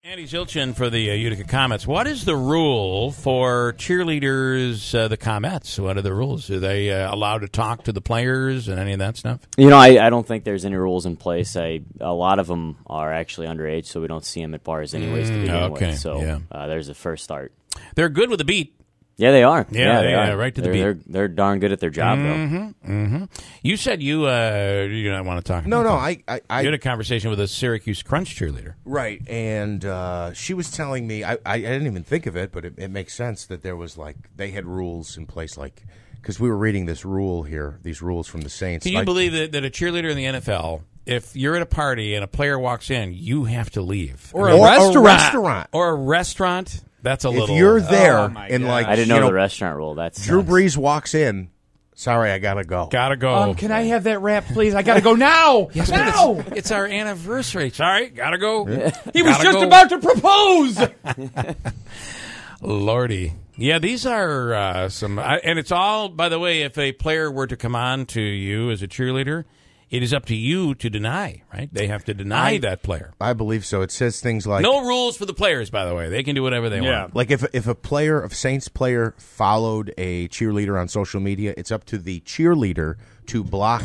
Andy Zilch for the Utica Comets. What is the rule for cheerleaders, the Comets? What are the rules? Are they allowed to talk to the players and any of that stuff? You know, I don't think there's any rules in place. A lot of them are actually underage, so we don't see them at bars anyways to begin with. So there's a first start. They're good with the beat. Yeah, they are. Yeah, they are. Right to the beat. They're darn good at their job, though. You said you don't want to talk about that. I you had a conversation with a Syracuse Crunch cheerleader. Right, and she was telling me, I didn't even think of it, but it makes sense that there was, they had rules in place, because we were reading this rule here, these rules from the Saints. Can you believe that a cheerleader in the NFL, if you're at a party and a player walks in, you have to leave? Or a restaurant. Or a restaurant? That's a little... If you're there I didn't know the restaurant rule. That's Drew Brees walks in. Sorry, I gotta go. Gotta go. Can I have that wrap, please? I gotta go now. Yes, now. It's our anniversary. Sorry, gotta go. He was just about to propose. Lordy. Yeah, these are some... and it's all, by the way, if a player were to come on to you as a cheerleader, it is up to you to deny, right? They have to deny that player. I believe so. It says things like... No rules for the players, by the way. They can do whatever they want. Like if a Saints player followed a cheerleader on social media, it's up to the cheerleader to block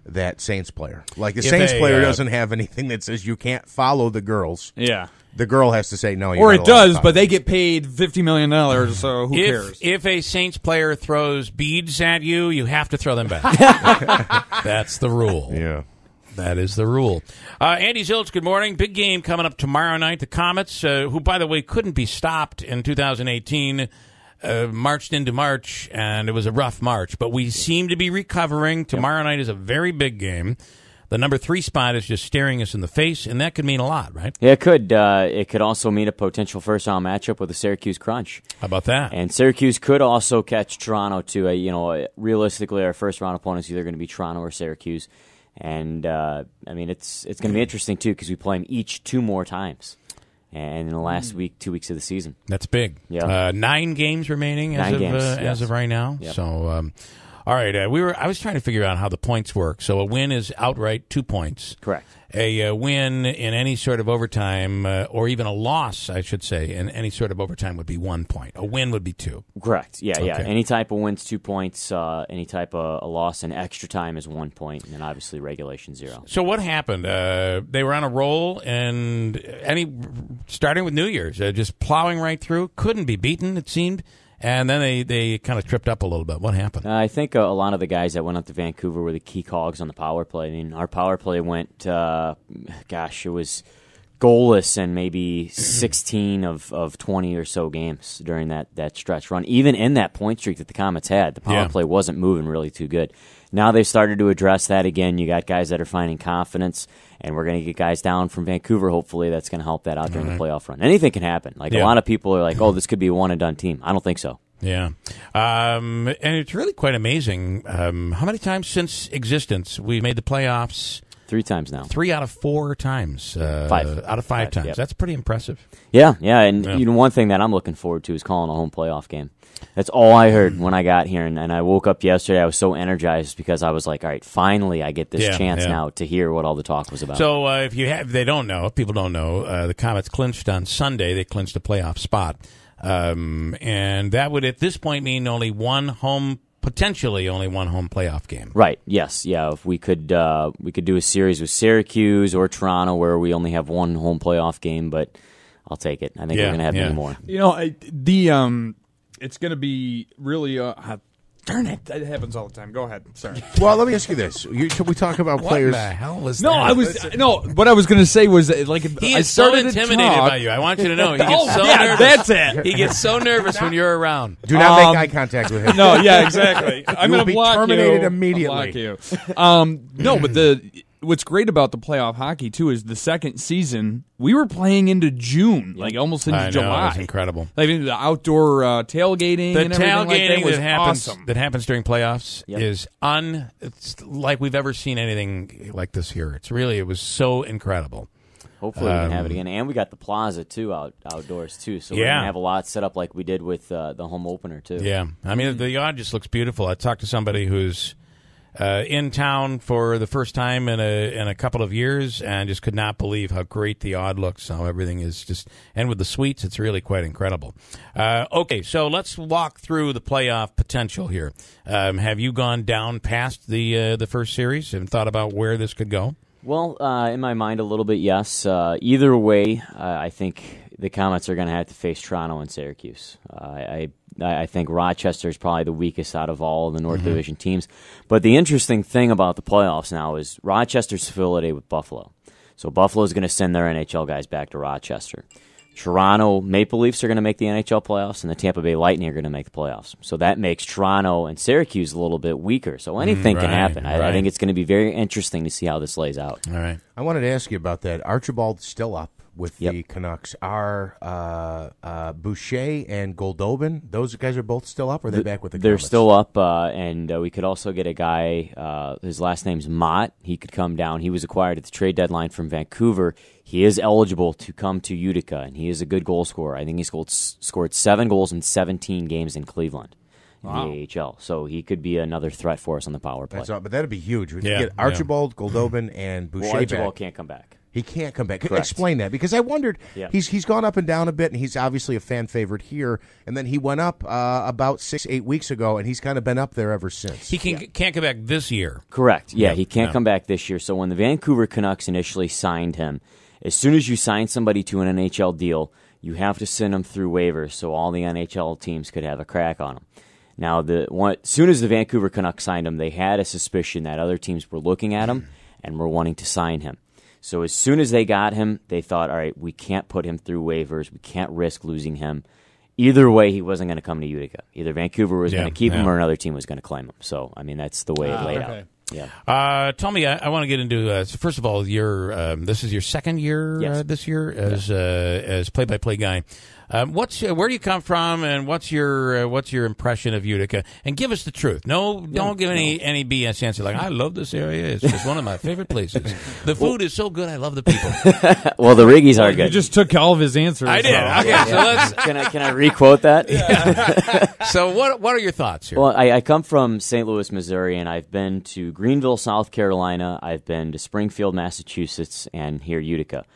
that Saints player. Like the Saints player doesn't have anything that says you can't follow the girls. Yeah. The girl has to say no. Or it does, but they get paid $50 million, so who cares? If a Saints player throws beads at you, you have to throw them back. That's the rule. Yeah. That is the rule. Andy Zilch, good morning. Big game coming up tomorrow night. The Comets, who, by the way, couldn't be stopped in 2018, marched into March, and it was a rough March. But we seem to be recovering. Tomorrow night is a very big game. The number 3 spot is just staring us in the face, and that could mean a lot, right? Yeah, it could. It could also mean a potential first-round matchup with the Syracuse Crunch. How about that? And Syracuse could also catch Toronto, too. Realistically, our first-round opponent is either going to be Toronto or Syracuse. And, it's going to be interesting, too, because we play them each 2 more times. And in the last 2 weeks of the season. That's big. Yeah. 9 games remaining as of right now. Yep. So... all right, I was trying to figure out how the points work. So a win is outright 2 points. Correct. A win in any sort of overtime, or even a loss, I should say, in any sort of overtime would be 1 point. A win would be 2. Correct. Yeah, Okay. yeah. Any type of win's 2 points. Any type of a loss in extra time is 1 point, and then obviously regulation 0. So what happened? They were on a roll, and starting with New Year's, just plowing right through, couldn't be beaten, it seemed. And then they kind of tripped up a little bit. What happened? I think a lot of the guys that went up to Vancouver were the key cogs on the power play. I mean, our power play went, it was goalless in maybe 16 of 20 or so games during that stretch run. Even in that point streak that the Comets had, the power play wasn't moving really too good. Now they've started to address that again. You got guys that are finding confidence, and we're going to get guys down from Vancouver, hopefully. That's going to help that out during the playoff run. Anything can happen. A lot of people are like, oh, this could be a one-and-done team. I don't think so. Yeah. And it's really quite amazing. How many times since existence we've made the playoffs? 3 times now. 3 out of 4 times. 5 out of 5 times. Yep. That's pretty impressive. Yeah. And one thing that I'm looking forward to is calling a home playoff game. That's all I heard when I got here, and I woke up yesterday. I was so energized because I was like, all right, finally I get this chance now to hear what all the talk was about. So if people don't know, the Comets clinched on Sunday. They clinched a playoff spot. And that would at this point mean potentially only one home playoff game. Right, yes. Yeah, if we could do a series with Syracuse or Toronto where we only have one home playoff game, but I'll take it. I think we're going to have many more. It's going to be really darn it, that happens all the time. Go ahead. Sorry. Well, let me ask you this. We talk about players. What the hell was that? What I was going to say was he is so intimidated by you. I want you to know. He gets so nervous. That's it. He gets so nervous when you're around. Do not make eye contact with him. No, yeah, exactly. I'm going to block terminated you. immediately. No, but what's great about the playoff hockey too is the second season we were playing into June, almost into July. It's incredible. The outdoor tailgating, and everything like that was awesome. That happens during playoffs is it's like we've ever seen anything like this here. It was so incredible. Hopefully we can have it again, and we got the plaza too outdoors too, so we're gonna have a lot set up like we did with the home opener too. Yeah, I mean the yard just looks beautiful. I talked to somebody who's in town for the first time in a couple of years, and just could not believe how great the odd looks, how everything is just, and with the suites, it's really quite incredible. Okay, so let's walk through the playoff potential here. Have you gone down past the first series and thought about where this could go? Well, in my mind, a little bit, yes. Either way, I think the Comets are going to have to face Toronto and Syracuse. I think Rochester is probably the weakest out of all of the North Division teams. But the interesting thing about the playoffs now is Rochester's affiliated with Buffalo. So Buffalo is going to send their NHL guys back to Rochester. Toronto Maple Leafs are going to make the NHL playoffs, and the Tampa Bay Lightning are going to make the playoffs. So that makes Toronto and Syracuse a little bit weaker. So anything can happen. I think it's going to be very interesting to see how this lays out. All right. I wanted to ask you about that. Archibald's still up with the Canucks. Are Boucher and Goldobin, those guys are both still up, or are they back with the They're Comets? still up, and we could also get a guy, his last name's Mott. He could come down. He was acquired at the trade deadline from Vancouver. He is eligible to come to Utica, and he is a good goal scorer. I think he scored 7 goals in 17 games in Cleveland in the AHL. So he could be another threat for us on the power play. But that'd be huge. We could get Archibald, Goldobin, and Boucher back. Archibald can't come back. He can't come back. Correct. Explain that, because I wondered. Yeah. He's gone up and down a bit, and he's obviously a fan favorite here. And then he went up about 6-8 weeks ago, and he's kind of been up there ever since. He can't come back this year. Correct. Yeah, he can't come back this year. So when the Vancouver Canucks initially signed him, as soon as you sign somebody to an NHL deal, you have to send them through waivers so all the NHL teams could have a crack on him. Now, as soon as the Vancouver Canucks signed him, they had a suspicion that other teams were looking at him and were wanting to sign him. So as soon as they got him, they thought, all right, we can't put him through waivers. We can't risk losing him. Either way, he wasn't going to come to Utica. Either Vancouver was going to keep him or another team was going to claim him. So, I mean, that's the way it laid out. Yeah. Tell me, I want to get into first of all, this is your second year this year as play-by-play guy. Where do you come from, and what's your impression of Utica? And give us the truth. Don't give any BS answer like I love this area. It's just one of my favorite places. The food is so good. I love the people. Well, the Riggies are good. You just took all of his answers. I did. Okay, so let's. Can I requote that? So what are your thoughts here? Well, I come from St. Louis, Missouri, and I've been to Greenville, South Carolina. I've been to Springfield, Massachusetts, and here Utica.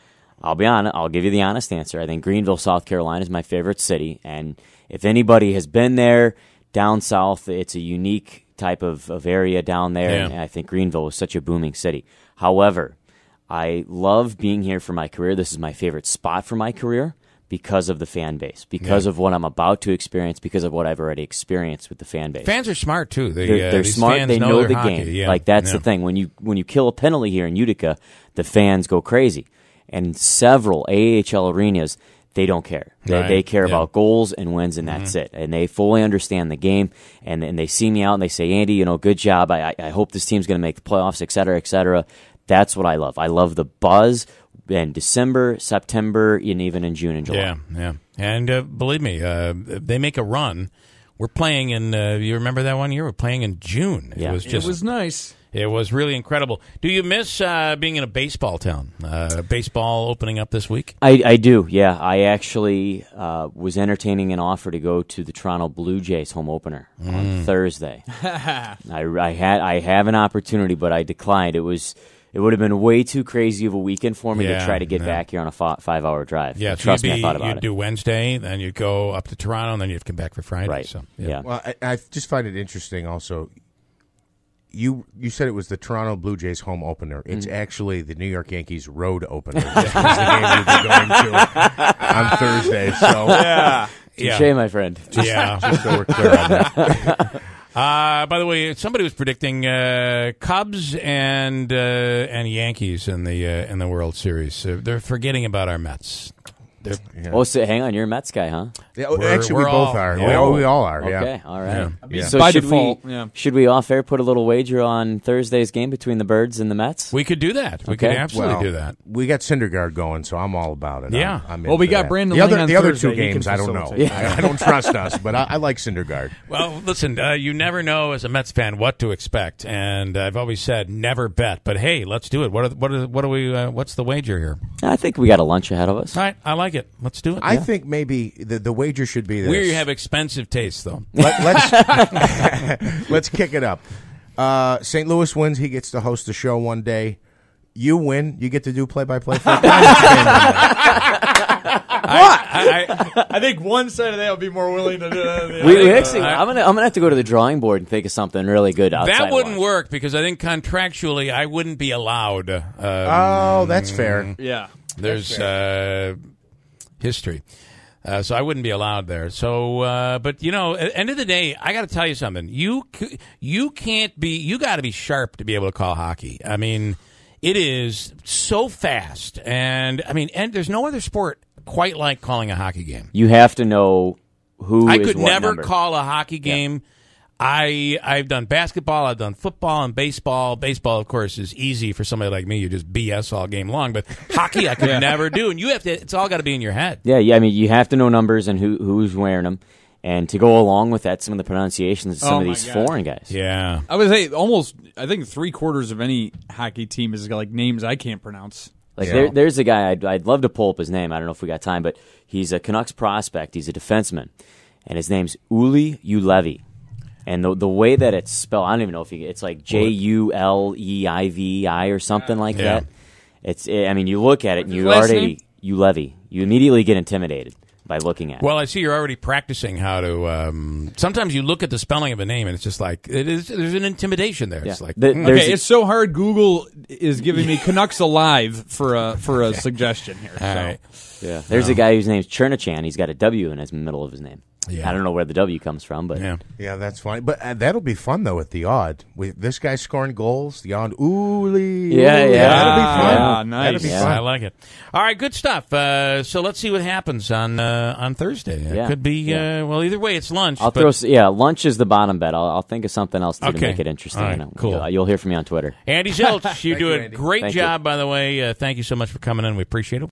I'll be honest. I'll give you the honest answer. I think Greenville, South Carolina is my favorite city, and if anybody has been there down south, it's a unique type of area down there, and I think Greenville is such a booming city. However, I love being here for my career. This is my favorite spot for my career because of the fan base, because of what I'm about to experience, because of what I've already experienced with the fan base. Fans are smart too. They're these smart. fans They know the hockey. game. Yeah. Like that's the thing. When you kill a penalty here in Utica, the fans go crazy. And several AHL arenas, they don't care. They care about goals and wins, and that's it. And they fully understand the game, and they see me out, and they say, Andy, good job. I hope this team's going to make the playoffs, et cetera, et cetera. That's what I love. I love the buzz in December, September, and even in June and July. Yeah. And believe me, they make a run. We're playing in, you remember that one year? We're playing in June. Yeah. It was nice. It was really incredible. Do you miss being in a baseball town? Baseball opening up this week? I do, yeah. I actually was entertaining an offer to go to the Toronto Blue Jays home opener on Thursday. I have an opportunity, but I declined. It would have been way too crazy of a weekend for me to try to get back here on a 5-hour drive. Yeah, trust me, I thought about you'd do Wednesday, then you'd go up to Toronto, and then you'd come back for Friday. Right. So, yeah. Well, I just find it interesting also. You said it was the Toronto Blue Jays home opener. It's actually the New York Yankees road opener. This was the game we'll be going to on Thursday. So Touché, my friend. just so we're clear on that. By the way, somebody was predicting Cubs and Yankees in the World Series. They're forgetting about our Mets. Oh, so hang on, you're a Mets guy, huh? Yeah, actually, we both are. We all are. Okay, all right. Yeah. So By should default, should we off air put a little wager on Thursday's game between the Birds and the Mets? We could do that. We could absolutely do that. We got Syndergaard going, so I'm all about it. Yeah. I'm Well, we into got that. Brandon The Ling on other Thursday. two He can games, I don't know. facilitate. I don't trust us, but I like Syndergaard. Well, listen, you never know as a Mets fan what to expect, and I've always said never bet. But hey, let's do it. What's the wager here? I think we got a lunch ahead of us. All right, I like it. Let's do it. I think maybe the wager should be this. We have expensive taste, though. Let's kick it up. St. Louis wins. He gets to host the show one day. You win. You get to do play-by-play. I think one side of that would be more willing to do that. We actually, I'm gonna have to go to the drawing board and think of something really good outside. That wouldn't work because I think contractually I wouldn't be allowed. Oh, that's fair. Yeah, there's history. So I wouldn't be allowed there. So, but you know, at the end of the day, I got to tell you something. You can't be. You got to be sharp to be able to call hockey. I mean, it is so fast, and I mean, and there's no other sport quite like calling a hockey game. You have to know who. I is could what never number. call a hockey game. Yeah. I've done basketball, I've done football and baseball. Baseball, of course, is easy for somebody like me. You just BS all game long. But hockey, I could never do. And you have to. It's all got to be in your head. Yeah. I mean, you have to know numbers and who's wearing them, and to go along with that, some of the pronunciations of some of these foreign guys. Yeah, I would say almost. I think 3/4 of any hockey team is like names I can't pronounce. Like there's a guy I'd love to pull up his name. I don't know if we got time, but he's a Canucks prospect. He's a defenseman, and his name's Uli Ulevi. And the way that it's spelled, I don't even know if it's like Juleivi or something like that. I mean, you look at it and you immediately get intimidated by looking at it. Well, I see you're already practicing how to. Sometimes you look at the spelling of a name and it's just like there's an intimidation there. Yeah. It's like it's so hard. Google is giving me Canucks Alive for a suggestion here. All right. Yeah, there's a guy whose name's Chernachan. He's got a W in his middle of his name. Yeah. I don't know where the W comes from, but yeah, that's funny. But that'll be fun though with the odd. With this guy scoring goals, the odd Uli. Yeah. That'll be fun. Yeah, nice. That'll be fun. I like it. All right, good stuff. So let's see what happens on Thursday. It could be well. Either way, it's lunch. Lunch is the bottom bet. I'll think of something else to make it interesting. All right, cool. You'll hear from me on Twitter. Andy Zilch, you do a Andy. great Thank job, by the way. Thank you so much for coming in. We appreciate it.